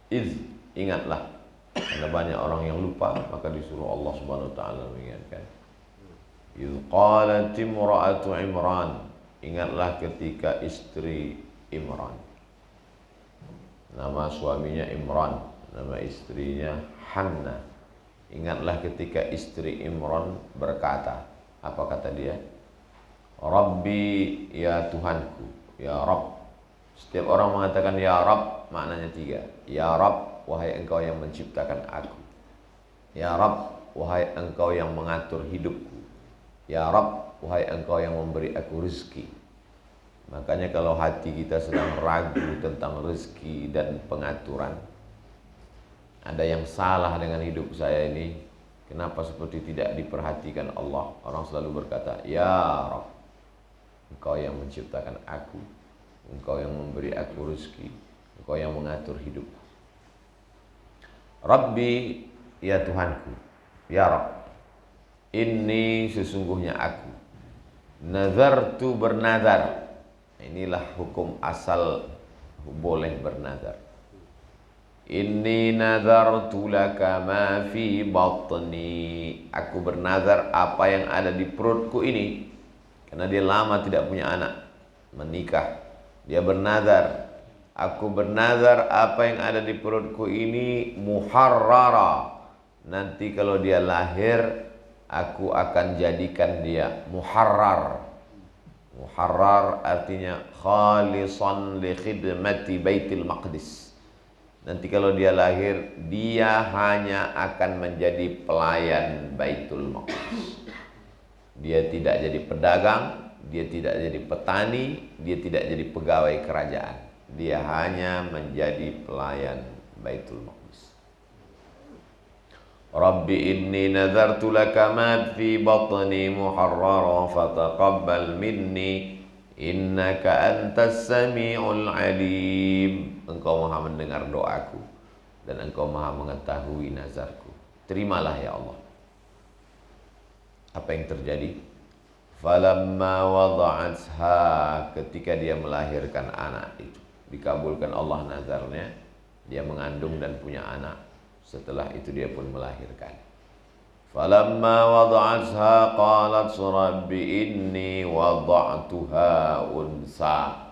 Iz, ingatlah. Karena banyak orang yang lupa, maka disuruh Allah Subhanahu wa taala mengingatkan. Iz qalat imra'atu Imran, ingatlah ketika istri Imran. Nama suaminya Imran, nama istrinya Hanna. Ingatlah ketika istri Imran berkata, apa kata dia? Rabbi, ya Tuhanku, ya Rabb. Setiap orang mengatakan ya Rabb, maknanya tiga. Ya Rabb, wahai engkau yang menciptakan aku. Ya Rabb, wahai engkau yang mengatur hidupku. Ya Rabb, wahai engkau yang memberi aku rezeki. Makanya kalau hati kita sedang ragu tentang rezeki dan pengaturan, ada yang salah dengan hidup saya ini, kenapa seperti tidak diperhatikan Allah? Orang selalu berkata, ya Rabb, engkau yang menciptakan aku, engkau yang memberi aku rezeki, engkau yang mengatur hidup. Rabbi, ya Tuhanku, ya Rabb, ini sesungguhnya aku nazartu, bernazar. Inilah hukum asal boleh bernazar. Inni nazartu laka ma fi batni. Aku bernazar apa yang ada di perutku ini. Karena dia lama tidak punya anak, menikah. Dia bernazar, aku bernazar apa yang ada di perutku ini muharrara. Nanti kalau dia lahir, aku akan jadikan dia muharrar. Muharrar artinya khalisan li khidmati Baitul Maqdis. Nanti kalau dia lahir, dia hanya akan menjadi pelayan Baitul Maqdis. Dia tidak jadi pedagang, dia tidak jadi petani, dia tidak jadi pegawai kerajaan. Dia hanya menjadi pelayan Baitul Maqdis. Rabbi inni nazartu laka ma fi batni muharrara fataqabbal minni innaka antas sami'ul alim. Engkau maha mendengar doaku dan engkau maha mengetahui nazarku. Terimalah ya Allah. Apa yang terjadi? Falamma wada'atha, ketika dia melahirkan anak itu, dikabulkan Allah nazarnya, dia mengandung dan punya anak. Setelah itu dia pun melahirkan. Falamma wada'atha qalat rabbi inni wada'tuha unsa.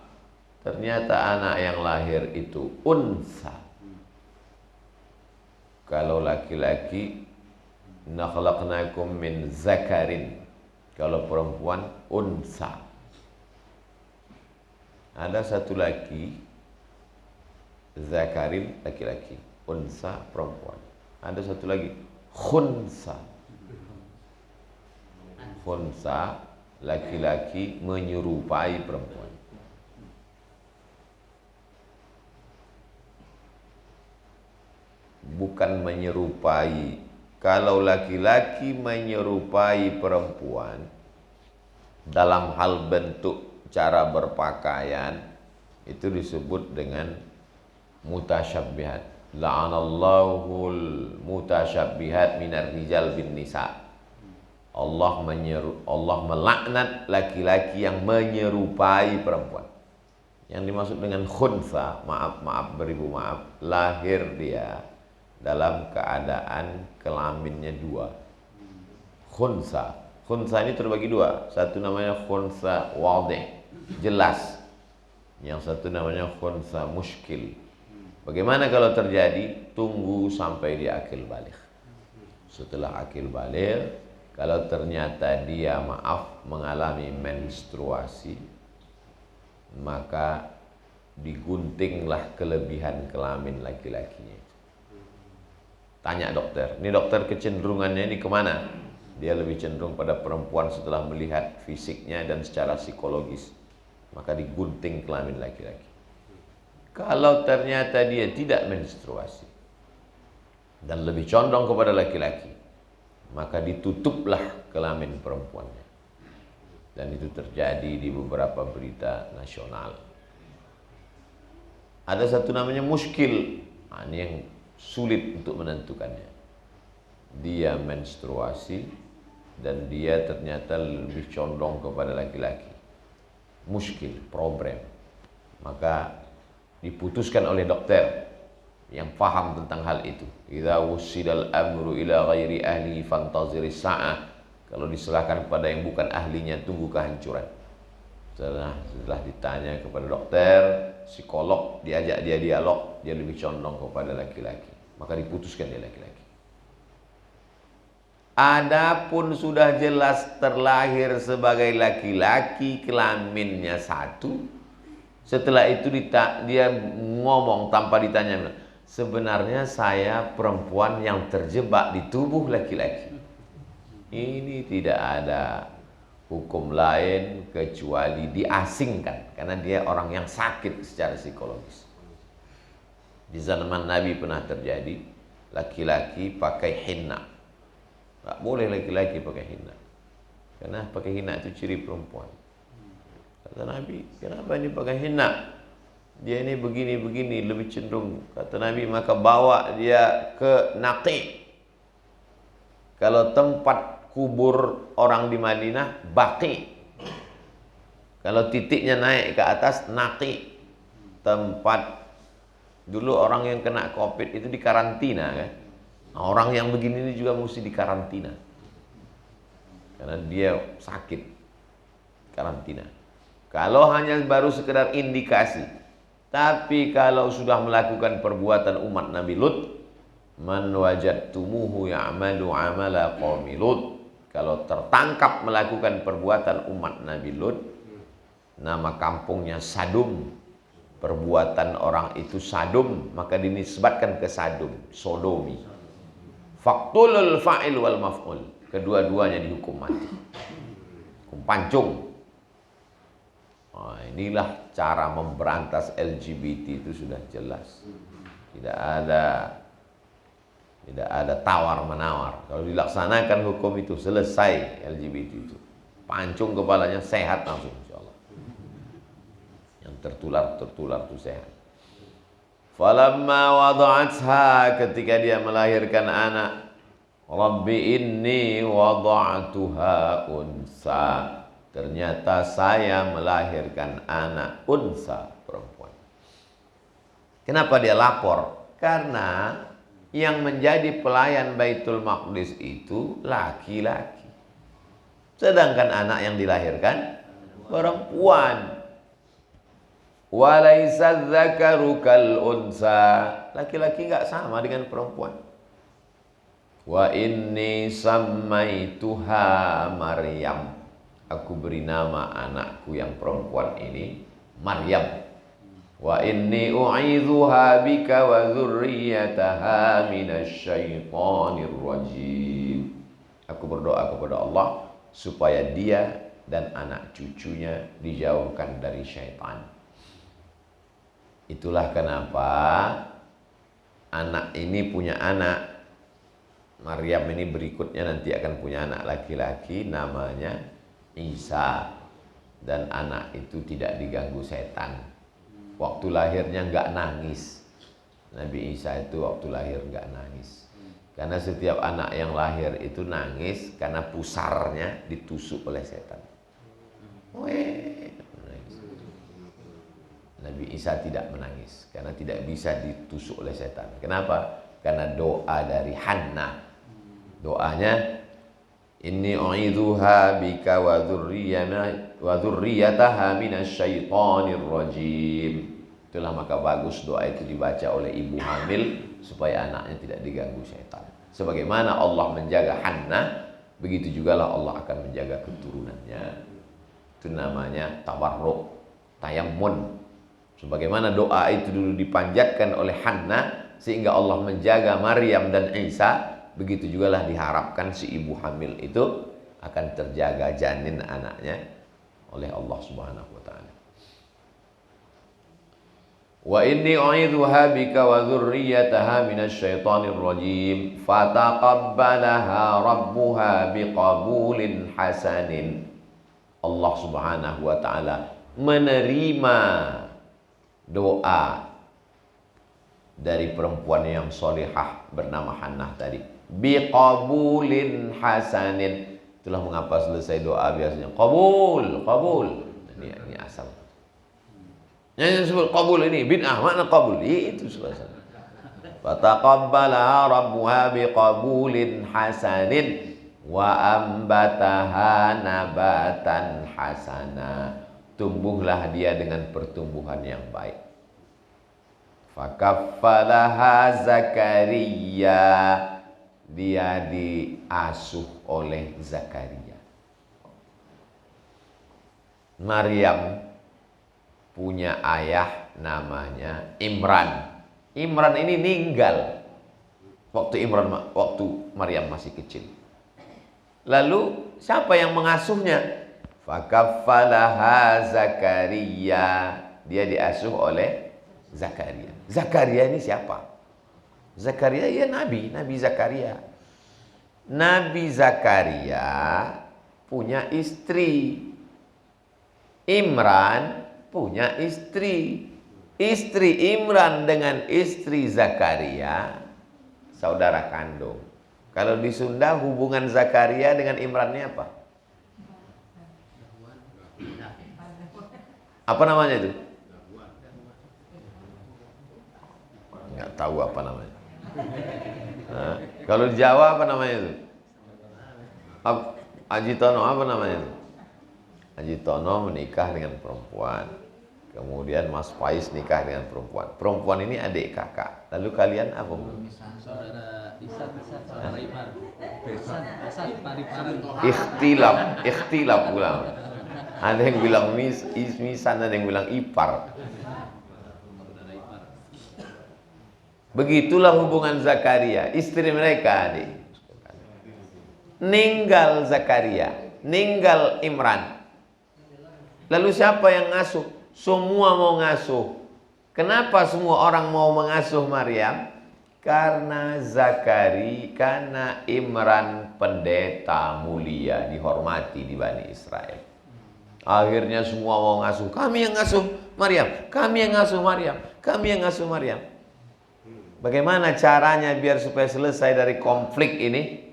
Ternyata anak yang lahir itu unsa. Kalau laki-laki, inna khalaqnakum min zakarin. Kalau perempuan, unsa. Ada satu laki, zakarin laki-laki, unsa perempuan. Ada satu lagi, khunsa. Khunsa laki-laki menyerupai perempuan. Bukan menyerupai. Kalau laki-laki menyerupai perempuan dalam hal bentuk cara berpakaian, itu disebut dengan mutasyabbihat. La'anallahul mutasyabbihat minar rijal bin nisa. Allah melaknat laki-laki yang menyerupai perempuan. Yang dimaksud dengan khunsa, maaf beribu maaf, lahir dia dalam keadaan kelaminnya dua. Khunsa. Khunsa ini terbagi dua. Satu namanya khunsa wadih, jelas. Yang satu namanya khunsa muskil. Bagaimana kalau terjadi? Tunggu sampai dia akil balik. Setelah akil balik, kalau ternyata dia mengalami menstruasi, maka diguntinglah kelebihan kelamin laki-lakinya. Tanya dokter, ini dokter kecenderungannya ini kemana? Dia lebih cenderung pada perempuan setelah melihat fisiknya dan secara psikologis. Maka digunting kelamin laki-laki. Kalau ternyata dia tidak menstruasi dan lebih condong kepada laki-laki, maka ditutuplah kelamin perempuannya. Dan itu terjadi di beberapa berita nasional. Ada satu namanya muskil. Ini yang sulit untuk menentukannya. Dia menstruasi dan dia ternyata lebih condong kepada laki-laki. Muskil, problem. Maka diputuskan oleh dokter yang paham tentang hal itu. Idza wusidal amru ila ghairi ahli fantaziris sa'ah. Kalau diserahkan kepada yang bukan ahlinya, tunggu kehancuran. Setelah ditanya kepada dokter, psikolog, diajak dia dialog, dia lebih condong kepada laki-laki. Maka diputuskan dia laki-laki. Adapun sudah jelas terlahir sebagai laki-laki, kelaminnya satu. Setelah itu dia ngomong tanpa ditanya, sebenarnya saya perempuan yang terjebak di tubuh laki-laki. Ini tidak ada hukum lain kecuali diasingkan, karena dia orang yang sakit secara psikologis. Di zaman Nabi pernah terjadi laki-laki pakai henna. Tak boleh laki-laki pakai henna, karena pakai henna itu ciri perempuan. Kata Nabi, kenapa ini pakai henna? Dia ini begini-begini, lebih cenderung. Kata Nabi, maka bawa dia ke Naqi. Kalau tempat kubur orang di Madinah, Baqi. Kalau titiknya naik ke atas, Naqi. Tempat dulu orang yang kena COVID itu di karantina kan. Orang yang begini ini juga mesti dikarantina karena dia sakit, karantina. Kalau hanya baru sekedar indikasi, tapi kalau sudah melakukan perbuatan umat Nabi Lut, man wajadtumuhu ya'malu amala qaumi Lut, kalau tertangkap melakukan perbuatan umat Nabi Lut, nama kampungnya Sadum, perbuatan orang itu Sadum, maka dinisbatkan ke Sadum, Sodomi. Faktulul fa'il wal maf'ul, kedua-duanya dihukum mati, hukum pancung. Nah, inilah cara memberantas LGBT itu sudah jelas. Tidak ada tawar-menawar. Kalau dilaksanakan hukum itu, selesai LGBT itu. Pancung kepalanya, sehat langsung insyaallah. Yang tertular itu sehat. Falamma wada'atha, ketika dia melahirkan anak, Rabbi inni wada'tuha unsa, ternyata saya melahirkan anak unsa, perempuan. Kenapa dia lapor? Karena yang menjadi pelayan Baitul Maqdis itu laki-laki, sedangkan anak yang dilahirkan perempuan. Walaisa dzakaru kal unsa, laki-laki enggak sama dengan perempuan. Wa inni sammaituha Maryam, aku beri nama anakku yang perempuan ini Maryam. Wa inni u'idzuha bika wa dzurriyyataha minasyaitonir rajim. Aku berdoa kepada Allah supaya dia dan anak cucunya dijauhkan dari syaitan. Itulah kenapa anak ini punya anak, Maryam ini berikutnya nanti akan punya anak laki-laki namanya Isa, dan anak itu tidak diganggu setan. Waktu lahirnya enggak nangis. Nabi Isa itu waktu lahir enggak nangis, karena setiap anak yang lahir itu nangis karena pusarnya ditusuk oleh setan. Nabi Isa tidak menangis karena tidak bisa ditusuk oleh setan. Kenapa? Karena doa dari Hannah. Doanya, inni u'idzuha bika wa dzurriyyataha minasyaitonir rajim. Itulah maka bagus doa itu dibaca oleh ibu hamil supaya anaknya tidak diganggu setan. Sebagaimana Allah menjaga Hannah, begitu jugalah Allah akan menjaga keturunannya. Itu namanya tawarruk, tayammun. Sebagaimana doa itu dulu dipanjatkan oleh Hannah sehingga Allah menjaga Maryam dan Isa, begitu jugalah diharapkan si ibu hamil itu akan terjaga janin anaknya oleh Allah Subhanahu wa taala. Wa inni u'idzuha bika wa dzurriyyataha minasyaitonir rajim fataqabbalaha rabbuha biqabulin hasanin. Allah Subhanahu wa taala menerima doa dari perempuan yang solihah bernama Hannah tadi, biqabulin hasanin. Itulah mengapa selesai doa biasanya qabul. Ini asal. Yang disebut qabul ini bid'ah, makna qabul itu selesai. Fataqabbalaha rabbuha biqabulin hasanin wa ambataha nabatan hasana. Tumbuhlah dia dengan pertumbuhan yang baik. Fakaffalaha Zakaria, dia diasuh oleh Zakaria. Maryam punya ayah namanya Imran. Imran ini meninggal waktu Maryam masih kecil. Lalu siapa yang mengasuhnya? Fakaffalaha Zakaria, dia diasuh oleh Zakaria. Zakaria ini siapa? Zakaria ya Nabi Zakaria. Nabi Zakaria punya istri. Imran punya istri. Istri Imran dengan istri Zakaria saudara kandung. Kalau di Sunda hubungan Zakaria dengan Imran ini apa? Apa namanya itu? Nggak tahu apa namanya. Nah, kalau di Jawa apa namanya itu? Haji Tono apa namanya itu? Haji Tono menikah dengan perempuan. Kemudian Mas Faiz nikah dengan perempuan. Perempuan ini adik kakak. Lalu kalian apa? Saudara Isat, saudara Ipar. Ikhtilaf ulama. Ada yang bilang misan, ada yang bilang ipar. Begitulah hubungan Zakaria, istri mereka adik. Ninggal Zakaria, ninggal Imran. Lalu siapa yang ngasuh? Semua mau ngasuh. Kenapa semua orang mau mengasuh Maryam? Karena karena Imran pendeta mulia, dihormati di Bani Israel. Akhirnya semua mau ngasuh. Kami yang ngasuh Maryam, kami yang ngasuh Maryam, kami yang ngasuh Maryam. Bagaimana caranya biar supaya selesai dari konflik ini?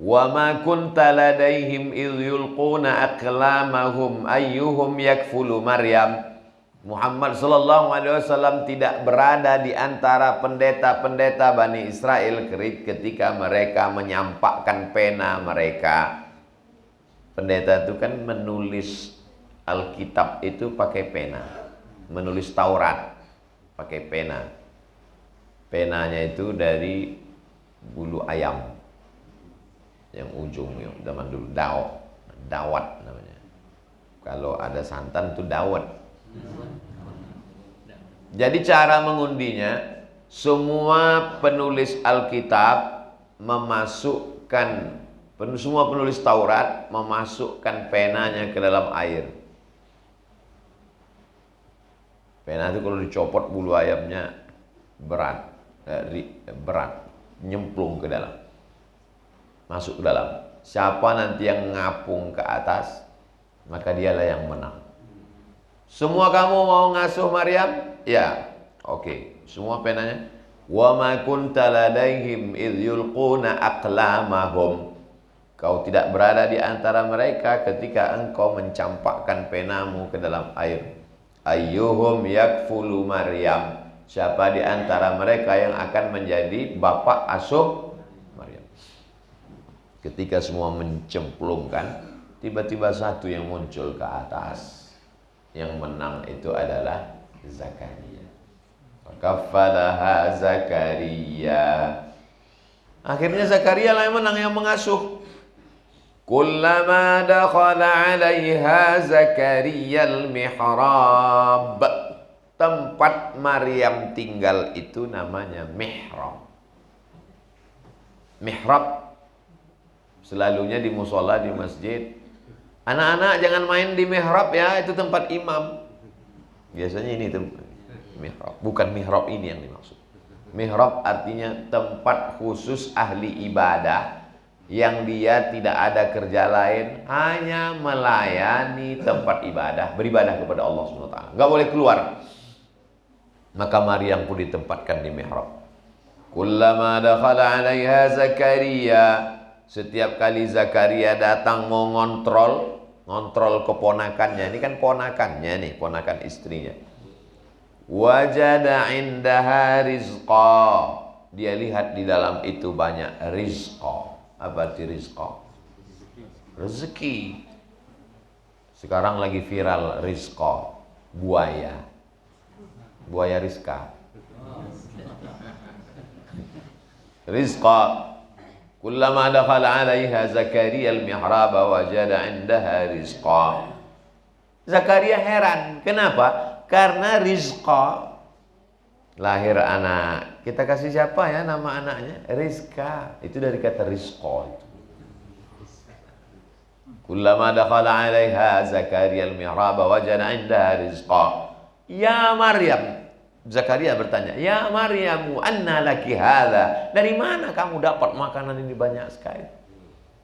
Wa ma kunta ladaihim idh yulquna aqlamahum ayyuhum yakfulu Maryam. Muhammad sallallahu alaihi wasallam tidak berada di antara pendeta-pendeta Bani Israel ketika mereka menyampakkan pena mereka. Pendeta itu kan menulis Alkitab itu pakai pena, menulis Taurat pakai pena. Penanya itu dari bulu ayam, yang ujung yang zaman dulu dawat namanya. Kalau ada santan itu dawat. Jadi cara mengundinya, semua penulis Alkitab memasukkan, semua penulis Taurat memasukkan penanya ke dalam air. Pena itu kalau dicopot bulu ayamnya berat, nyemplung ke dalam, masuk ke dalam. Siapa nanti yang ngapung ke atas, maka dialah yang menang. Semua kamu mau ngasuh Maryam? Ya, oke. Semua penanya. Wa ma kunta ladaihim idh yulquna aqlamahum. Kau tidak berada di antara mereka ketika engkau mencampakkan penamu ke dalam air. Ayyuhum yakfulu Maryam. Siapa di antara mereka yang akan menjadi bapak asuh Maryam? Ketika semua mencemplungkan, tiba-tiba satu yang muncul ke atas. Yang menang itu adalah Zakaria. Kaffalaha Zakaria. Akhirnya Zakaria lah yang menang, yang mengasuh. Kullama dakhala 'alaiha Zakaria al-mihrab. Tempat Maryam tinggal itu namanya mihrab. Mihrab selalunya di musola, di masjid. Anak-anak jangan main di mihrab ya, itu tempat imam. Biasanya ini tempat mihrab, bukan mihrab ini yang dimaksud. Mihrab artinya tempat khusus ahli ibadah yang dia tidak ada kerja lain, hanya melayani tempat ibadah, beribadah kepada Allah SWT. Gak boleh keluar. Maka Maryam pun ditempatkan di mihrab. Kullama dakhala 'alaiha Zakaria. Setiap kali Zakaria datang mau ngontrol keponakannya. Ini kan ponakannya nih, ponakan istrinya. Wajada indaha rizqa. Dia lihat di dalam itu banyak rizqa. Apa arti rizqa? Rezeki. Sekarang lagi viral rizqa, buaya. Buaya rizqa. Rizqa. Kullama dakhala 'alaiha Zakaria al-mihrab wajada 'indaha rizqa. Zakaria heran, kenapa? Karena rizqa, lahir anak. Kita kasih siapa ya nama anaknya? Rizqa. Itu dari kata rizqa itu. Kullama dakhala 'alaiha Zakaria al-mihrab wajada 'indaha rizqa. Ya Maryam. Zakaria bertanya, "Ya Maryamu, anna laki hadza?" Dari mana kamu dapat makanan ini banyak sekali?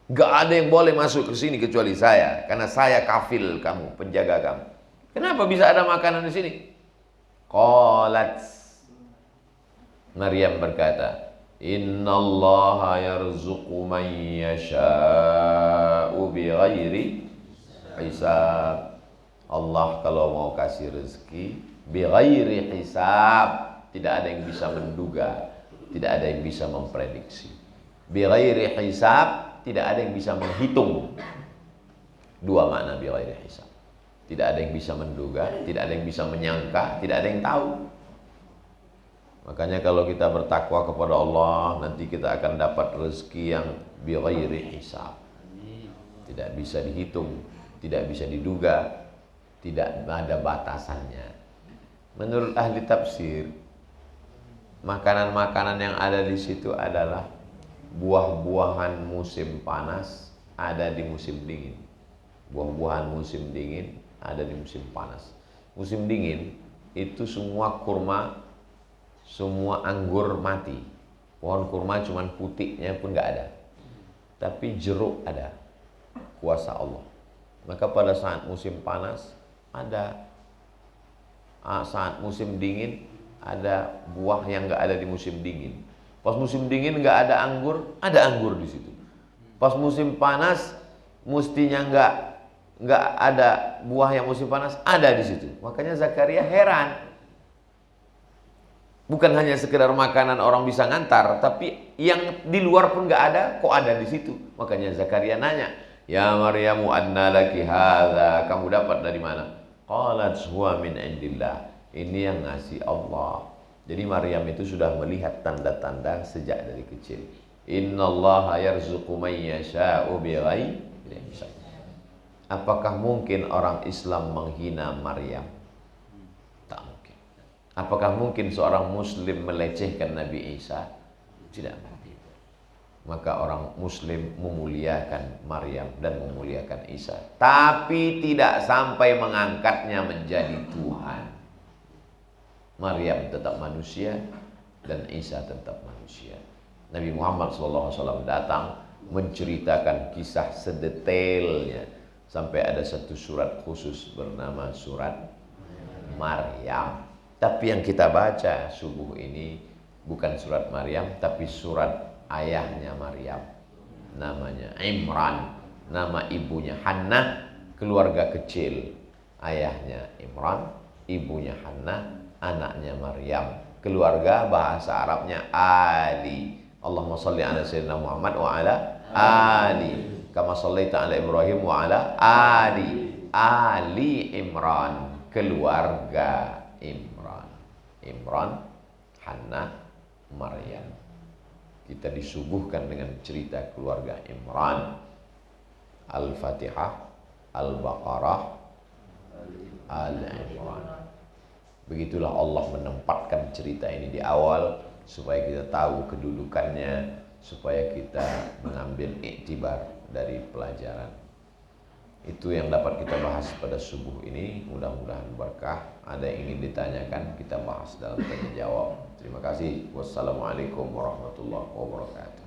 Gak ada yang boleh masuk ke sini kecuali saya, karena saya kafil kamu, penjaga kamu. Kenapa bisa ada makanan di sini? Qalat, Maryam berkata, "Innallaha yarzuqu man yasha'u bighairi hisab." Allah kalau mau kasih rezeki bighairi hisab, tidak ada yang bisa menduga, tidak ada yang bisa memprediksi. Bighairi hisab, tidak ada yang bisa menghitung. Dua makna bighairi hisab. Tidak ada yang bisa menduga, tidak ada yang bisa menyangka, tidak ada yang tahu. Makanya kalau kita bertakwa kepada Allah, nanti kita akan dapat rezeki yang bighairi hisab. Tidak bisa dihitung, tidak bisa diduga, tidak ada batasannya. Menurut ahli tafsir, makanan-makanan yang ada di situ adalah buah-buahan musim panas ada di musim dingin. Buah-buahan musim dingin ada di musim panas. Musim dingin itu semua kurma, semua anggur mati. Pohon kurma cuman putihnya pun gak ada. Tapi jeruk ada. Kuasa Allah. Maka pada saat musim panas ada, saat musim dingin ada buah yang nggak ada di musim dingin. Pas musim dingin nggak ada anggur di situ. Pas musim panas mestinya nggak ada buah yang musim panas, ada di situ. Makanya Zakaria heran. Bukan hanya sekedar makanan orang bisa ngantar, tapi yang di luar pun nggak ada, kok ada di situ. Makanya Zakaria nanya, "Ya Maryamu, anna laki hadza?" Kamu dapat dari mana? Qalat huwa min indillah. Ini yang ngasih Allah. Jadi Maryam itu sudah melihat tanda-tanda sejak dari kecil. Innallaha yarzuqu man yasha'u bighairi hisab. Apakah mungkin orang Islam menghina Maryam? Tak mungkin. Apakah mungkin seorang muslim melecehkan Nabi Isa? Tidak mungkin. Maka orang muslim memuliakan Maryam dan memuliakan Isa, tapi tidak sampai mengangkatnya menjadi Tuhan. Maryam tetap manusia dan Isa tetap manusia. Nabi Muhammad SAW datang menceritakan kisah sedetailnya, sampai ada satu surat khusus bernama surat Maryam. Tapi yang kita baca subuh ini bukan surat Maryam, tapi surat ayahnya Maryam, namanya Imran. Nama ibunya Hannah, keluarga kecil. Ayahnya Imran, ibunya Hannah, anaknya Maryam. Keluarga bahasa Arabnya Ali. Allahumma salli ala sayyidina Muhammad wa ala Ali kama sallaita ala Ibrahim wa ala Ali Imran. Keluarga Imran, Hannah, Maryam. Kita disuguhkan dengan cerita keluarga Imran. Al-Fatihah, Al-Baqarah, Al-Imran. Begitulah Allah menempatkan cerita ini di awal, supaya kita tahu kedudukannya, supaya kita mengambil iktibar dari pelajaran. Itu yang dapat kita bahas pada subuh ini. Mudah-mudahan berkah. Ada yang ingin ditanyakan, kita bahas dalam tanya jawab. Terima kasih. Wassalamualaikum warahmatullahi wabarakatuh.